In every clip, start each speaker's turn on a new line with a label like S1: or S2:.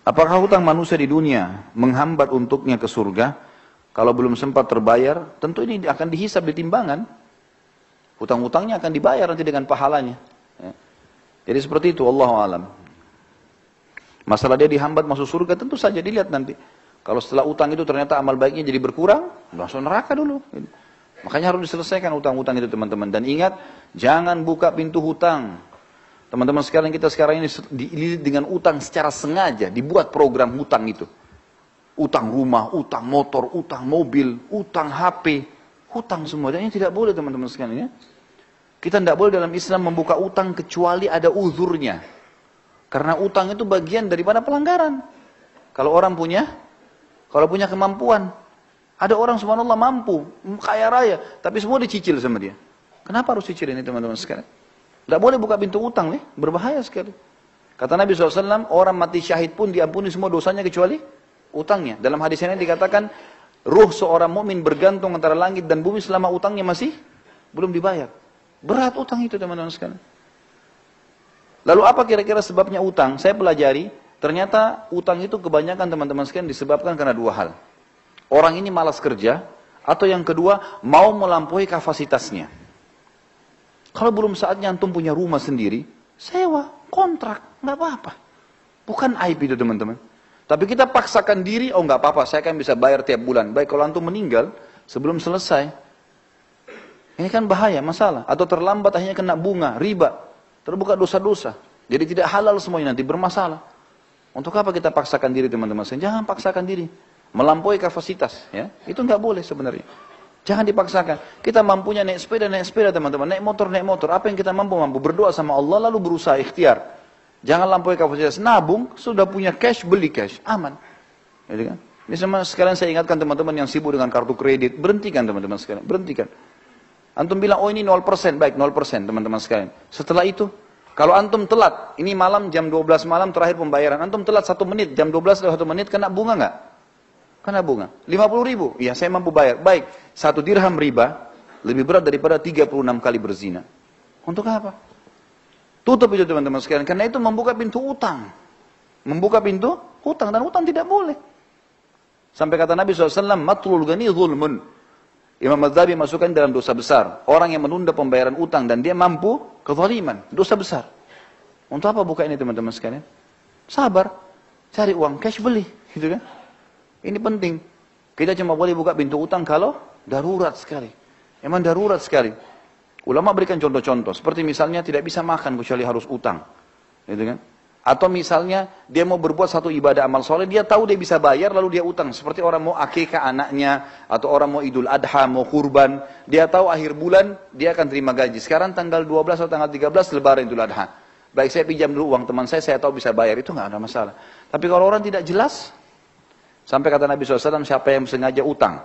S1: Apakah hutang manusia di dunia menghambat untuknya ke surga? Kalau belum sempat terbayar, tentu ini akan dihisab di timbangan. Hutang-hutangnya akan dibayar nanti dengan pahalanya. Ya. Jadi seperti itu, wallahu alam. Masalah dia dihambat masuk surga, tentu saja dilihat nanti. Kalau setelah utang itu ternyata amal baiknya jadi berkurang, langsung neraka dulu. Makanya harus diselesaikan hutang-hutang itu teman-teman. Dan ingat, jangan buka pintu hutang. Teman-teman sekalian, kita sekarang ini dililit dengan utang secara sengaja, dibuat program hutang itu. Utang rumah, utang motor, utang mobil, utang HP, hutang semua. Dan ini tidak boleh teman-teman sekalian ya. Kita tidak boleh dalam Islam membuka utang kecuali ada uzurnya. Karena utang itu bagian daripada pelanggaran. Kalau orang punya kemampuan. Ada orang subhanallah mampu, kaya raya, tapi semua dicicil sama dia. Kenapa harus cicil ini teman-teman sekalian? Tidak boleh buka pintu utang nih, berbahaya sekali. Kata Nabi SAW, orang mati syahid pun diampuni semua dosanya kecuali utangnya. Dalam hadis ini dikatakan, ruh seorang mukmin bergantung antara langit dan bumi selama utangnya masih belum dibayar. Berat utang itu teman-teman sekalian. Lalu apa kira-kira sebabnya utang? Saya pelajari, ternyata utang itu kebanyakan teman-teman sekalian disebabkan karena dua hal. Orang ini malas kerja, atau yang kedua, mau melampaui kapasitasnya. Kalau belum saatnya antum punya rumah sendiri, sewa, kontrak, nggak apa-apa. Bukan aib itu teman-teman. Tapi kita paksakan diri, oh nggak apa-apa, saya kan bisa bayar tiap bulan. Baik kalau antum meninggal, sebelum selesai. Ini kan bahaya, masalah. Atau terlambat akhirnya kena bunga, riba. Terbuka dosa-dosa. Jadi tidak halal semuanya nanti, bermasalah. Untuk apa kita paksakan diri teman-teman? Jangan paksakan diri. Melampaui kapasitas, ya itu nggak boleh sebenarnya. Jangan dipaksakan. Kita mampunya naik sepeda teman-teman, naik motor. Apa yang kita mampu berdoa sama Allah lalu berusaha ikhtiar. Jangan lampaui kapasitas. Nabung, sudah punya cash beli cash, aman. Jadi kan? Ini sama sekalian saya ingatkan teman-teman yang sibuk dengan kartu kredit, berhentikan teman-teman sekalian, berhentikan. Antum bilang, oh ini 0%, baik 0% teman-teman sekalian. Setelah itu, kalau antum telat, ini malam jam 12 malam terakhir pembayaran, antum telat 1 menit, jam 12 lewat 1 menit, kena bunga nggak? Kena bunga. 50.000, iya saya mampu bayar. Baik, 1 dirham riba, lebih berat daripada 36 kali berzina. Untuk apa? Tutup itu teman-teman sekalian, karena itu membuka pintu utang. Membuka pintu utang, dan utang tidak boleh. Sampai kata Nabi SAW, matlul ghani zulmun. Imam Madzhabi masukkan dalam dosa besar. Orang yang menunda pembayaran utang dan dia mampu kezaliman, dosa besar. Untuk apa buka ini teman-teman sekalian? Sabar, cari uang cash beli, gitu kan? Ini penting. Kita cuma boleh buka pintu utang kalau darurat sekali. Emang darurat sekali. Ulama berikan contoh-contoh, seperti misalnya tidak bisa makan kecuali harus utang, gitu kan? Atau misalnya dia mau berbuat satu ibadah amal soleh, dia tahu dia bisa bayar lalu dia utang. Seperti orang mau akikah anaknya, atau orang mau idul adha, mau kurban. Dia tahu akhir bulan dia akan terima gaji. Sekarang tanggal 12 atau tanggal 13 lebaran idul adha. Baik saya pinjam dulu uang teman saya tahu bisa bayar, itu nggak ada masalah. Tapi kalau orang tidak jelas, sampai kata Nabi SAW, siapa yang sengaja utang.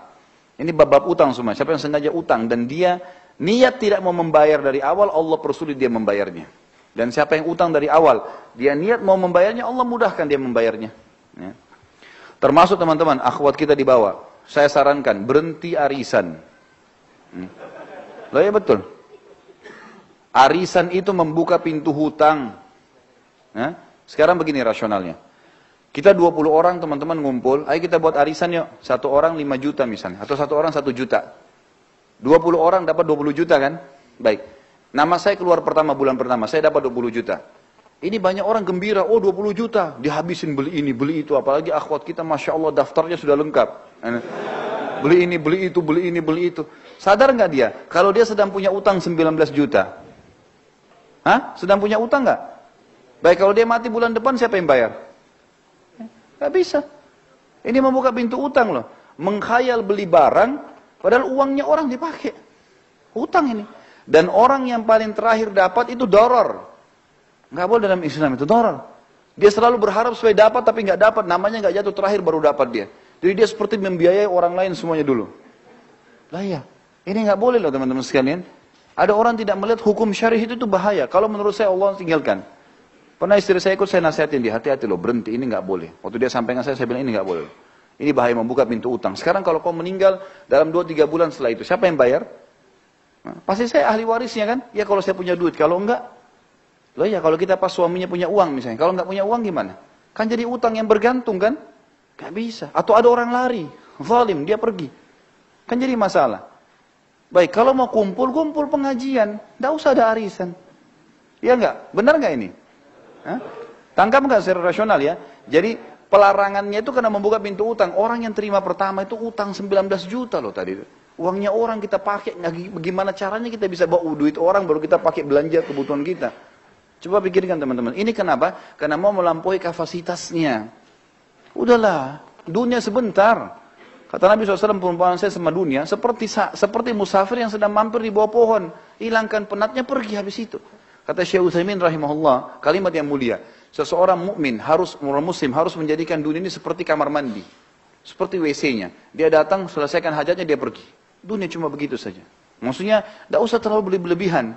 S1: Ini bab-bab utang semua, siapa yang sengaja utang dan dia niat tidak mau membayar dari awal, Allah persulit dia membayarnya. Dan siapa yang utang dari awal, dia niat mau membayarnya, Allah mudahkan dia membayarnya. Ya. Termasuk teman-teman, akhwat kita di bawah. Saya sarankan, berhenti arisan. Loh ya betul. Arisan itu membuka pintu hutang. Ya. Sekarang begini rasionalnya. Kita 20 orang teman-teman ngumpul, ayo kita buat arisan yuk. 1 orang 5 juta misalnya, atau 1 orang 1 juta. 20 orang dapat 20 juta kan? Baik. Nama saya keluar pertama, bulan pertama, saya dapat 20 juta. Ini banyak orang gembira, oh 20 juta, dihabisin beli ini, beli itu. Apalagi akhwat kita, Masya Allah daftarnya sudah lengkap. Beli ini, beli itu, beli ini, beli itu. Sadar nggak dia? Kalau dia sedang punya utang 19 juta. Hah? Sedang punya utang nggak? Baik, kalau dia mati bulan depan, siapa yang bayar? Nggak bisa. Ini membuka pintu utang loh. Mengkhayal beli barang, padahal uangnya orang dipakai. Utang ini. Dan orang yang paling terakhir dapat itu doror. Nggak boleh dalam Islam itu doror. Dia selalu berharap supaya dapat tapi nggak dapat. Namanya nggak jatuh, terakhir baru dapat dia. Jadi dia seperti membiayai orang lain semuanya dulu. Lah ya, ini nggak boleh loh teman-teman sekalian. Ada orang tidak melihat hukum syarih itu bahaya. Kalau menurut saya Allah tinggalkan. Pernah istri saya ikut, saya nasihatin dia, hati-hati loh, berhenti, ini nggak boleh. Waktu dia sampaikan saya bilang ini nggak boleh. Ini bahaya, membuka pintu utang. Sekarang kalau kau meninggal dalam 2-3 bulan setelah itu, siapa yang bayar? Nah, pasti saya ahli warisnya kan? Ya kalau saya punya duit, kalau enggak, loh ya kalau kita pas suaminya punya uang misalnya, kalau enggak punya uang gimana? Kan jadi utang yang bergantung kan? Gak bisa. Atau ada orang lari, zalim, dia pergi. Kan jadi masalah. Baik, kalau mau kumpul, kumpul pengajian. Nggak usah ada arisan. Iya nggak? Benar nggak ini? Hah? Tangkap nggak secara rasional ya? Jadi pelarangannya itu karena membuka pintu utang. Orang yang terima pertama itu utang 19 juta loh tadi. Uangnya orang kita pakai, bagaimana caranya kita bisa bawa duit orang baru kita pakai belanja kebutuhan kita. Coba pikirkan teman-teman. Ini kenapa? Karena mau melampaui kapasitasnya. Udahlah, dunia sebentar. Kata Nabi SAW, perumpamaan saya sama dunia seperti musafir yang sedang mampir di bawah pohon. Hilangkan penatnya, pergi habis itu. Kata Syekh Utsaimin rahimahullah, kalimat yang mulia. Seseorang mukmin orang muslim harus menjadikan dunia ini seperti kamar mandi. Seperti WC-nya. Dia datang, selesaikan hajatnya, dia pergi. Dunia cuma begitu saja. Maksudnya, tidak usah terlalu berlebihan.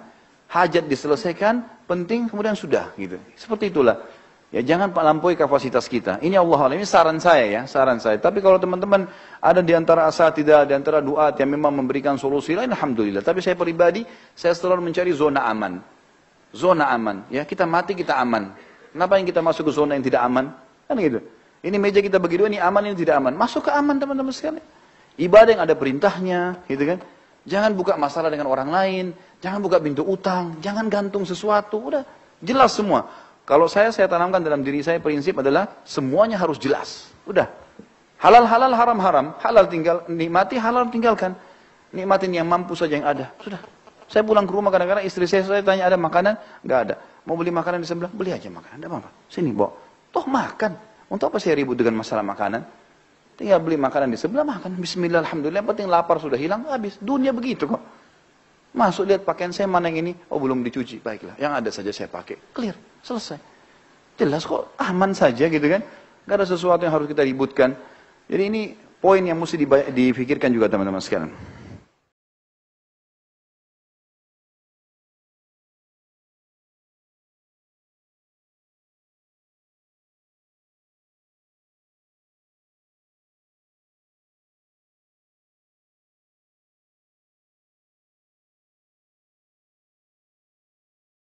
S1: Hajat diselesaikan, penting, kemudian sudah. Gitu. Seperti itulah. Ya jangan melampaui kapasitas kita. Ini Allah, ini saran saya ya, saran saya. Tapi kalau teman-teman ada di antara asatidzah, di antara duat yang memang memberikan solusi lain, alhamdulillah. Tapi saya pribadi, saya selalu mencari zona aman. Zona aman. Ya kita mati, kita aman. Kenapa yang kita masuk ke zona yang tidak aman? Kan gitu. Ini meja kita bagi dua, ini aman, ini tidak aman. Masuk ke aman teman-teman sekalian. Ibadah yang ada perintahnya, gitu kan. Jangan buka masalah dengan orang lain, jangan buka pintu utang, jangan gantung sesuatu, udah jelas semua. Kalau saya tanamkan dalam diri saya prinsip adalah semuanya harus jelas. Udah. Halal halal, haram haram, halal tinggal nikmati, halal tinggalkan. Nikmatin yang mampu saja yang ada. Sudah. Saya pulang ke rumah kadang-kadang istri saya tanya ada makanan, nggak ada. Mau beli makanan di sebelah, beli aja makanan, enggak apa-apa. Sini, bawa. Toh makan. Untuk apa saya ribut dengan masalah makanan? Tinggal beli makanan di sebelah, makan. Bismillah, alhamdulillah. Yang penting lapar sudah hilang, habis. Dunia begitu kok. Masuk lihat pakaian saya mana yang ini, oh belum dicuci, baiklah. Yang ada saja saya pakai, clear, selesai. Jelas kok, aman saja gitu kan. Gak ada sesuatu yang harus kita ributkan. Jadi ini poin yang mesti dipikirkan juga teman-teman sekalian.